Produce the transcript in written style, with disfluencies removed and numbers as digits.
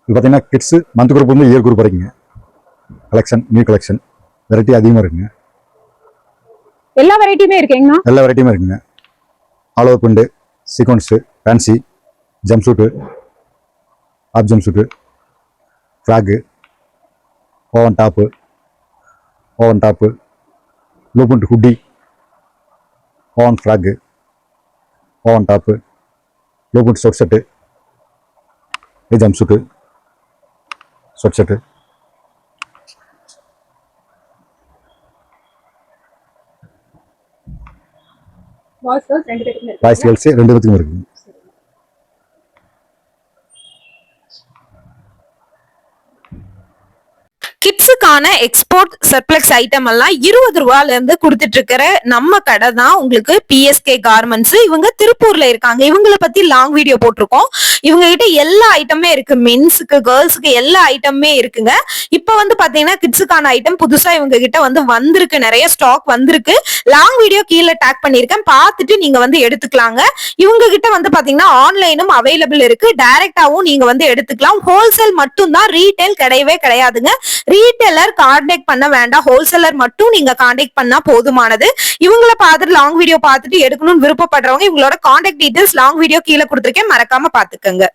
இது பார்த்தீங்கன்னா kids month group வந்து இயர் குரூப் வரைக்குங்க. கலெக்ஷன் நியூ கலெக்ஷன் வெரைட்டி அதிகமாக இருக்குங்க. எல்லா வெரைட்டியுமே இருக்குங்கண்ணா. எல்லா வெரைட்டியுமே இருக்குங்க. All over print, sequins, fancy, jump suit, half jump suit, frock, woven top, blue print hoodie, woven frock, woven top, blue print short set, jump suit, short set. Boys girls ரெண்டு பேத்துக்கும் இருக்குங்க. கிட்ஸுக்கான எக்ஸ்போர்ட் சர்ப்ளக்ஸ் ஐட்டம் எல்லாம் 20 ரூபாயில இருந்து கொடுத்துட்டு இருக்கிற நம்ம கடை தான் உங்களுக்கு பிஎஸ்கே கார்மெண்ட்ஸ். இவங்க திருப்பூர்ல இருக்காங்க. இவங்களை பத்தி லாங் வீடியோ போட்டிருக்கோம். இவங்க கிட்ட எல்லா ஐட்டமே இருக்கு. மென்ஸுக்கு, கேர்ள்ஸுக்கு எல்லா ஐட்டமே இருக்குங்க. இப்ப வந்து பாத்தீங்கன்னா கிட்ஸுக்கான ஐட்டம் புதுசா இவங்க கிட்ட வந்து வந்திருக்கு. நிறைய ஸ்டாக் வந்திருக்கு. லாங் வீடியோ கீழே டேக் பண்ணிருக்கேன், பார்த்துட்டு நீங்க வந்து எடுத்துக்கலாங்க. இவங்க கிட்ட வந்து பாத்தீங்கன்னா ஆன்லைனும் அவைலபிள் இருக்கு. டைரக்டாவும் நீங்க வந்து எடுத்துக்கலாம். ஹோல்சேல் மட்டும் தான், ரீட்டைல் கிடையவே கிடையாதுங்க. ரீட்டைலர் கான்டாக்ட் பண்ண வேண்டாம். ஹோல்சேலர் மட்டும் நீங்க கான்டாக்ட் பண்ணா போதுமானது. இவங்களை பார்த்துட்டு லாங் வீடியோ பார்த்துட்டு எடுக்கணும்னு விருப்பப்படுறவங்க இவங்களோட கான்டாக்ட் டீடைல்ஸ் லாங் வீடியோ கீழே கொடுத்துருக்கேன், மறக்காம பாத்துக்கங்க.